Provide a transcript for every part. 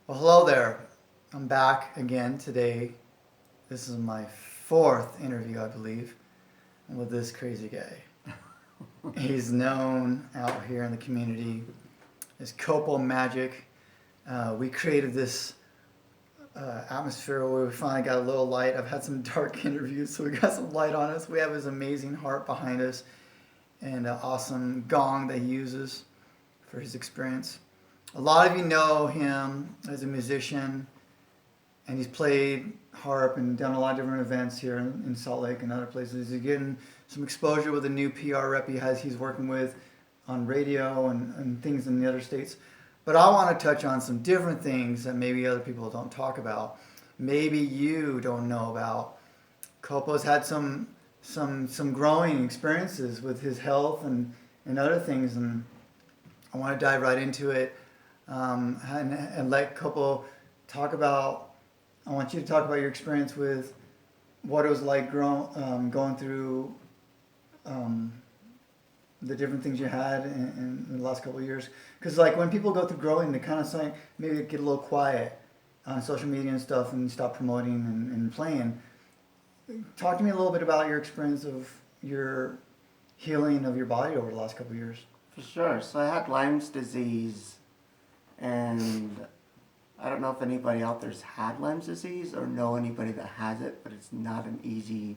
Well, hello there. I'm back again today. This is my fourth interview, I believe, with this crazy guy. He's known out here in the community as Kopo Magic. We created this atmosphere where we finally got a little light. I've had some dark interviews, so we got some light on us. We have his amazing heart behind us and an awesome gong that he uses for his experience. A lot of you know him as a musician, and he's played harp and done a lot of different events here in Salt Lake and other places. He's getting some exposure with the new PR rep he has. He's working with on radio and things in the other states. But I want to touch on some different things that maybe other people don't talk about. Maybe you don't know about. Kopo's had some growing experiences with his health and other things, and I want to dive right into it and let Kopo talk about. I want you to talk about your experience with what it was like going through um, the different things you had in the last couple of years. Because like when people go through growing, they kind of say maybe they get a little quiet on social media and stuff and stop promoting and playing. Talk to me a little bit about your experience of your healing of your body over the last couple of years. For sure. So I had Lyme's disease, and I don't know if anybody out there's had Lyme's disease or know anybody that has it, but it's not an easy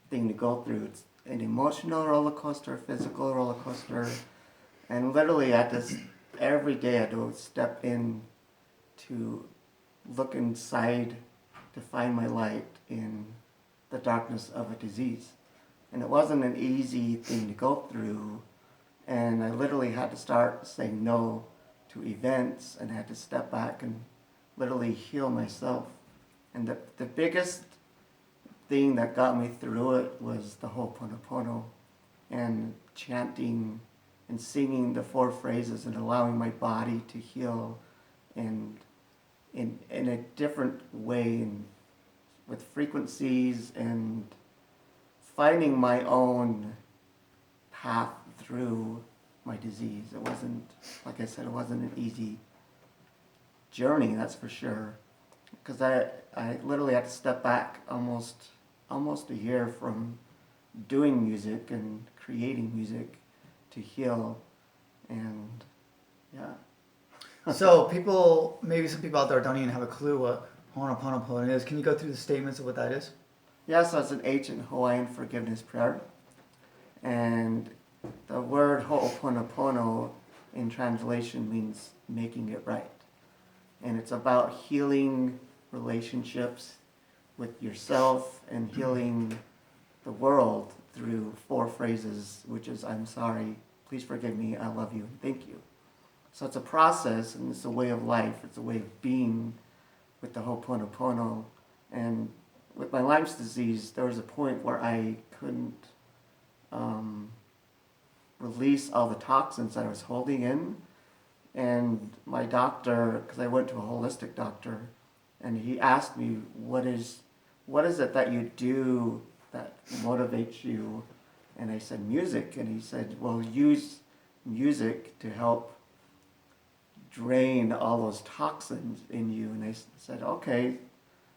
thing to go through. It's an emotional roller coaster, physical roller coaster, and literally every day I had to step in to look inside to find my light in the darkness of a disease. And it wasn't an easy thing to go through, and I literally had to start saying no to events and had to step back and literally heal myself. And the biggest thing that got me through it was the Ho'oponopono and chanting and singing the four phrases and allowing my body to heal and in a different way and with frequencies and finding my own path through my disease. It wasn't, like I said, it wasn't an easy journey, that's for sure. Because I literally had to step back almost a year from doing music and creating music to heal, and yeah. So maybe some people out there don't even have a clue what Ho'oponopono is. Can you go through the statements of what that is? Yeah, so it's an ancient Hawaiian forgiveness prayer, and the word Ho'oponopono in translation means making it right. And it's about healing relationships with yourself and healing the world through four phrases, which is I'm sorry, please forgive me, I love you, and thank you. So it's a process and it's a way of life, it's a way of being with the Ho'oponopono. And with my Lyme's disease, there was a point where I couldn't release all the toxins I was holding in. And my doctor, because I went to a holistic doctor, and he asked me, what is it that you do that motivates you? And I said, music. And he said, well, use music to help drain all those toxins in you. And I said, okay.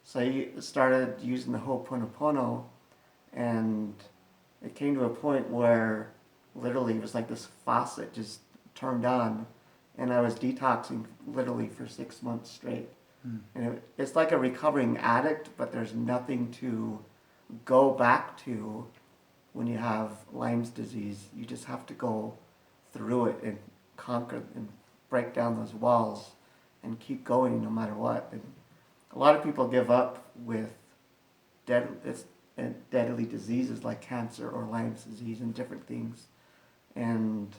So I started using the Ho'oponopono, and it came to a point where literally it was like this faucet just turned on, and I was detoxing literally for 6 months straight. And it's like a recovering addict, but there's nothing to go back to when you have Lyme's disease. You just have to go through it and conquer and break down those walls and keep going no matter what. And a lot of people give up with deadly diseases like cancer or Lyme's disease and different things. And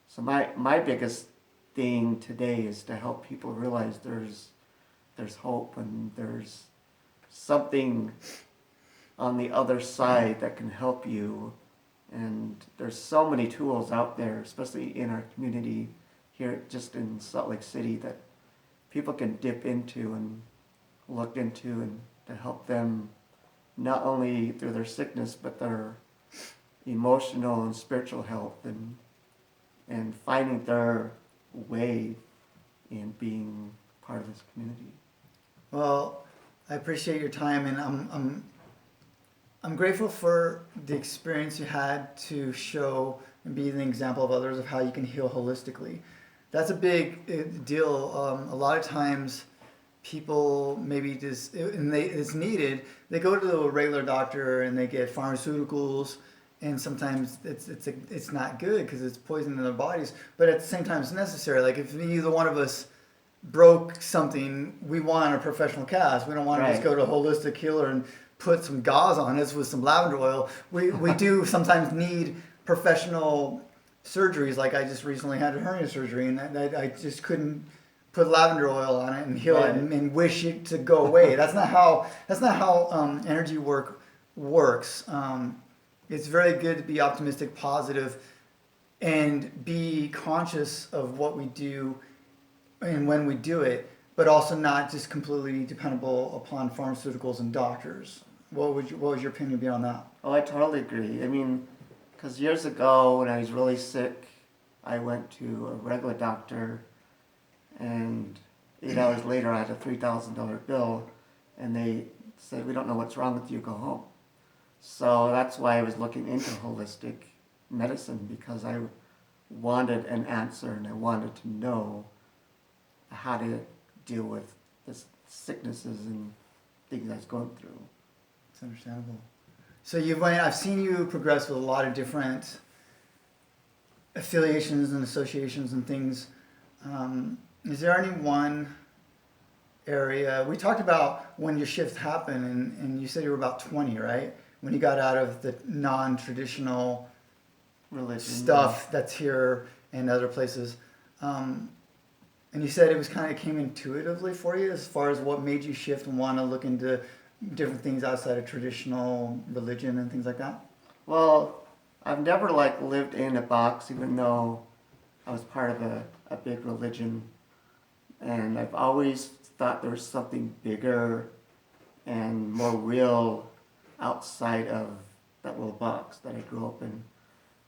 so my biggest thing today is to help people realize there's hope and there's something on the other side that can help you. And there's so many tools out there, especially in our community here just in Salt Lake City, that people can dip into and look into and to help them not only through their sickness but their emotional and spiritual health and finding their way in being part of this community. Well, I appreciate your time, and I'm grateful for the experience you had to show and be an example of others of how you can heal holistically. That's a big deal. A lot of times, people maybe just and it's needed. They go to a regular doctor and they get pharmaceuticals, and sometimes it's not good because it's poison in their bodies. But at the same time, it's necessary. Like if either one of us broke something, we want a professional cast. We don't want to just go to a holistic healer and put some gauze on us with some lavender oil. We do sometimes need professional surgeries. Like I just recently had a hernia surgery, and I just couldn't put lavender oil on it and heal it and wish it to go away. That's not how energy work works. It's very good to be optimistic, positive, and be conscious of what we do and when we do it, but also not just completely dependable upon pharmaceuticals and doctors. What was your opinion be on that? Oh, I totally agree. I mean, because years ago when I was really sick, I went to a regular doctor, and 8 hours later I had a $3,000 bill, and they said, "We don't know what's wrong with you, go home." So that's why I was looking into holistic medicine, because I wanted an answer and I wanted to know how to deal with the sicknesses and things I was going through. It's understandable. So I've seen you progress with a lot of different affiliations and associations and things. Is there any one area? We talked about when your shift happened, and you said you were about 20, right? When you got out of the non-traditional Religion stuff that's here and other places. And you said it was kind of came intuitively for you as far as what made you shift and want to look into different things outside of traditional religion and things like that? Well, I've never lived in a box, even though I was part of a big religion. And I've always thought there was something bigger and more real outside of that little box that I grew up in.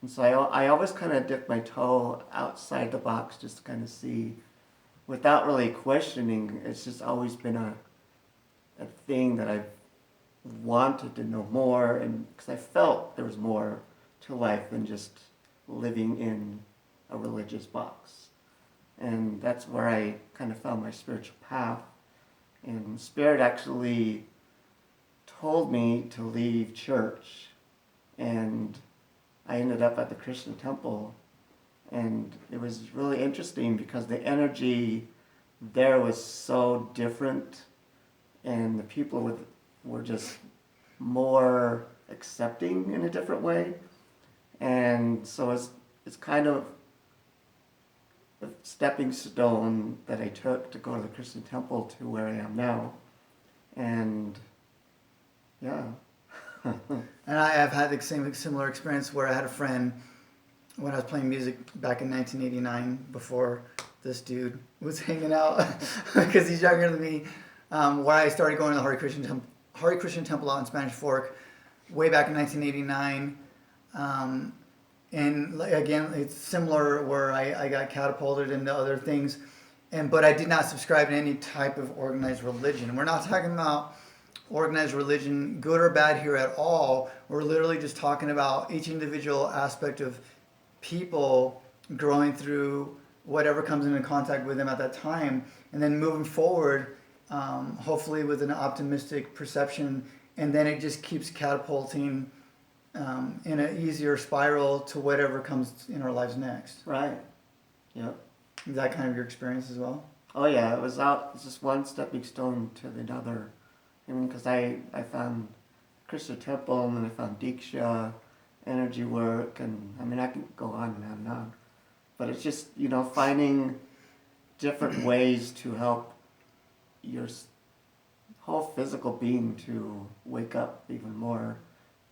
And so I always kind of dipped my toe outside the box just to kind of see, without really questioning. It's just always been a thing that I've wanted to know more, and because I felt there was more to life than just living in a religious box. And that's where I kind of found my spiritual path. And Spirit actually told me to leave church, and I ended up at the Christian temple. And it was really interesting because the energy there was so different, and the people were just more accepting in a different way. And so it's kind of a stepping stone that I took to go to the Christian temple to where I am now. And yeah. And I have had the similar experience where I had a friend when I was playing music back in 1989, before this dude was hanging out, because he's younger than me, where I started going to the Hare Krishna Temple out in Spanish Fork way back in 1989. And again, it's similar where I got catapulted into other things, but I did not subscribe to any type of organized religion. And we're not talking about organized religion, good or bad here at all. We're literally just talking about each individual aspect of people growing through whatever comes into contact with them at that time, and then moving forward, hopefully with an optimistic perception, and then it just keeps catapulting in an easier spiral to whatever comes in our lives next. Right. Yep. Is that kind of your experience as well? Oh yeah, it's just one stepping stone to another. I mean, because I found Krishna Temple, and then I found Diksha, energy work, and I mean, I can go on and on and on. But it's just, finding different ways to help your whole physical being to wake up even more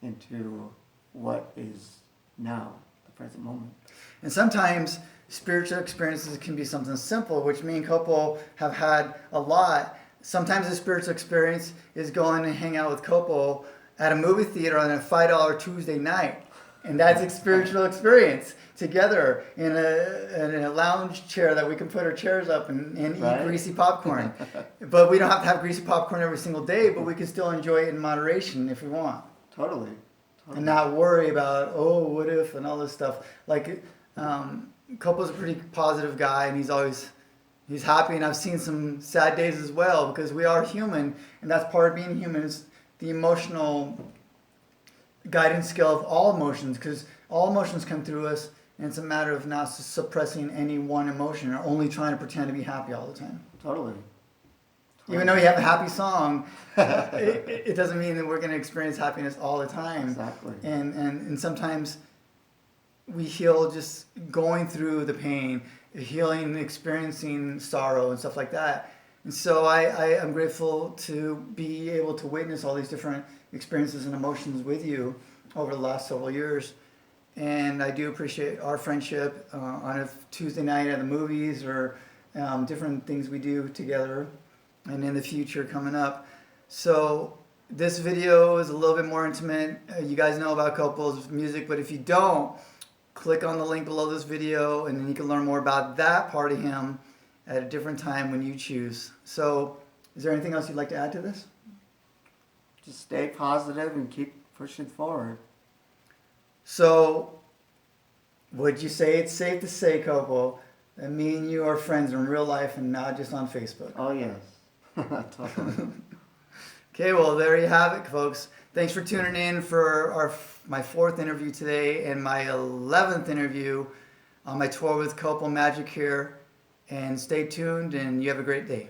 into what is now, the present moment. And sometimes spiritual experiences can be something simple, which me and Kopo have had a lot. Sometimes a spiritual experience is going and hang out with Kopo at a movie theater on a $5 Tuesday night. And that's a spiritual experience together in a lounge chair that we can put our chairs up and eat Right. greasy popcorn. But we don't have to have greasy popcorn every single day, but we can still enjoy it in moderation if we want. Totally. And not worry about, oh, what if, and all this stuff. Like, Kopo's a pretty positive guy, and he's happy, and I've seen some sad days as well, because we are human, and that's part of being human, is the emotional guidance scale of all emotions, because all emotions come through us, and it's a matter of not suppressing any one emotion or only trying to pretend to be happy all the time. Totally. Even though we have a happy song, it doesn't mean that we're going to experience happiness all the time. Exactly. And sometimes we heal just going through the pain, healing, experiencing sorrow and stuff like that. And so I'm grateful to be able to witness all these different experiences and emotions with you over the last several years. And I do appreciate our friendship on a Tuesday night at the movies, or different things we do together, and in the future coming up. So this video is a little bit more intimate. You guys know about Kopo's music, but if you don't, click on the link below this video, and then you can learn more about that part of him at a different time when you choose. So is there anything else you'd like to add to this? Just stay positive and keep pushing forward. So would you say it's safe to say, Kopo, that me and you are friends in real life and not just on Facebook? Oh, yes. Totally. Okay, well, there you have it, folks. Thanks for tuning in for my 4th interview today and my 11th interview on my tour with Kopo Magic here. And stay tuned, and you have a great day.